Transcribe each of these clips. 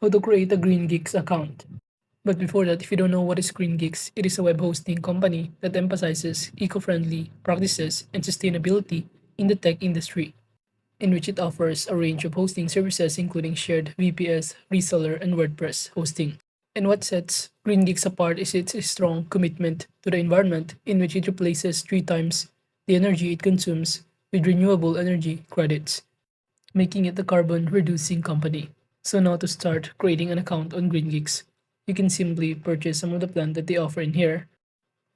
How to create a GreenGeeks account. But before that, if you don't know what is GreenGeeks, it is a web hosting company that emphasizes eco-friendly practices and sustainability in the tech industry, in which it offers a range of hosting services including shared VPS, reseller, and WordPress hosting. And what sets GreenGeeks apart is its strong commitment to the environment, in which it replaces 3 times the energy it consumes with renewable energy credits, making it a carbon reducing company. So now to start creating an account on GreenGeeks, you can simply purchase some of the plan that they offer in here,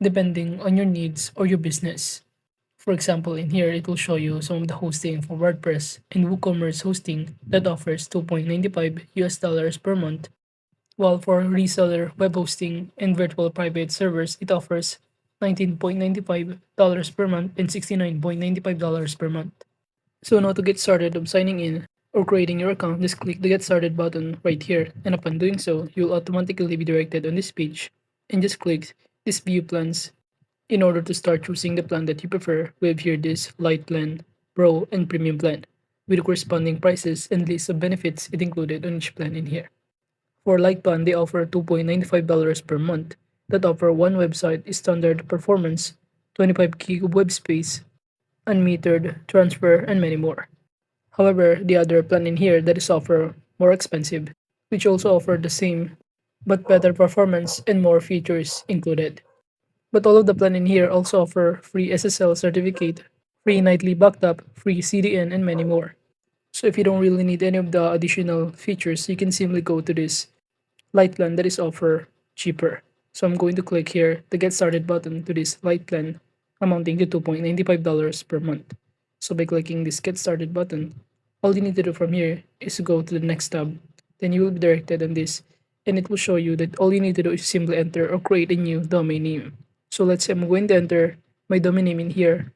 depending on your needs or your business. For example, in here it will show you some of the hosting for WordPress and WooCommerce hosting that offers 2.95 US dollars per month, while for reseller web hosting and virtual private servers it offers $19.95 per month and $69.95 per month. So now to get started of signing in or creating your account, just click the get started button right here, and upon doing so, you'll automatically be directed on this page, and just click this view plans in order to start choosing the plan that you prefer. We have here this light plan, pro, and premium plan with the corresponding prices and list of benefits it included on each plan in here. For light plan, they offer $2.95 per month that offer one website, standard performance, 25 gig of web space, unmetered transfer, and many more. However, the other plan in here that is offer more expensive, which also offer the same but better performance and more features included. But all of the plan in here also offer free SSL certificate, free nightly backup, free CDN, and many more. So if you don't really need any of the additional features, you can simply go to this light plan that is offer cheaper. So I'm going to click here the get started button to this light plan amounting to $2.95 per month. So by clicking this get started button, all you need to do from here is to go to the next tab. Then you will be directed on this, and it will show you that all you need to do is simply enter or create a new domain name. So let's say I'm going to enter my domain name in here,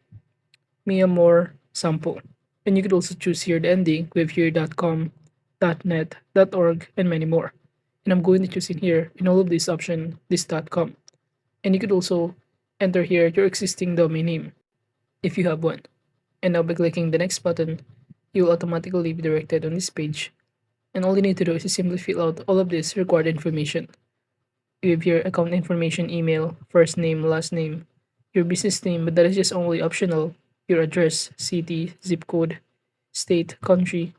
Miyamore Sample. And you could also choose here the ending with here .com, .net, .org, and many more. And I'm going to choose in here in all of these options this .com. And you could also enter here your existing domain name if you have one. And now by clicking the next button, you will automatically be directed on this page. And all you need to do is to simply fill out all of this required information. You have your account information, email, first name, last name, your business name, but that is just only optional, your address, city, zip code, state, country,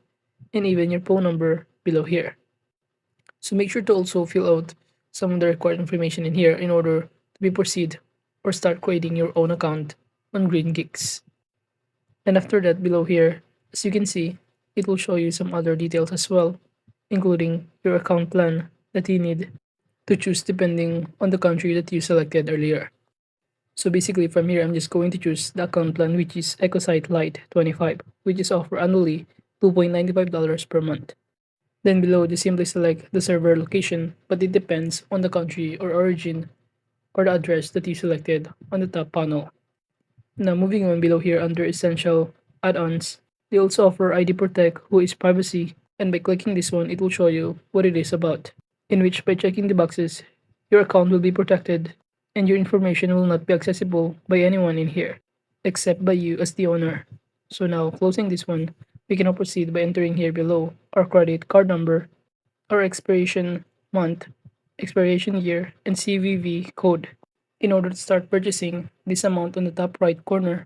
and even your phone number below here. So make sure to also fill out some of the required information in here in order to be proceed or start creating your own account on GreenGeeks. And after that, below here, as you can see, it will show you some other details as well, including your account plan that you need to choose depending on the country that you selected earlier. So basically from here, I'm just going to choose the account plan, which is EcoSite Lite 25, which is offer annually $2.95 per month. Then below, just simply select the server location, but it depends on the country or origin or the address that you selected on the top panel. Now moving on below here under Essential Add-ons, they also offer ID Protect, who is privacy, and by clicking this one, it will show you what it is about, in which by checking the boxes, your account will be protected and your information will not be accessible by anyone in here, except by you as the owner. So now closing this one, we can now proceed by entering here below our credit card number, our expiration month, expiration year, and CVV code in order to start purchasing this amount on the top right corner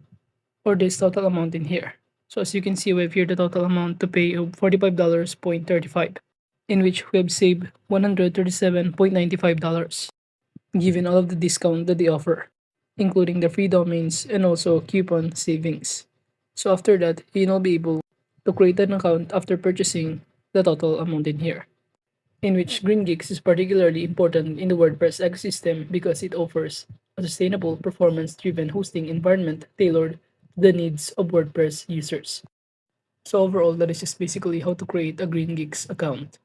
or this total amount in here. So as you can see, we have here the total amount to pay of $45.35, in which we have saved $137.95, given all of the discount that they offer, including the free domains and also coupon savings. So after that, you'll be able to create an account after purchasing the total amount in here, in which GreenGeeks is particularly important in the WordPress ecosystem because it offers a sustainable, performance-driven hosting environment tailored to the needs of WordPress users. So overall, that is just basically how to create a GreenGeeks account.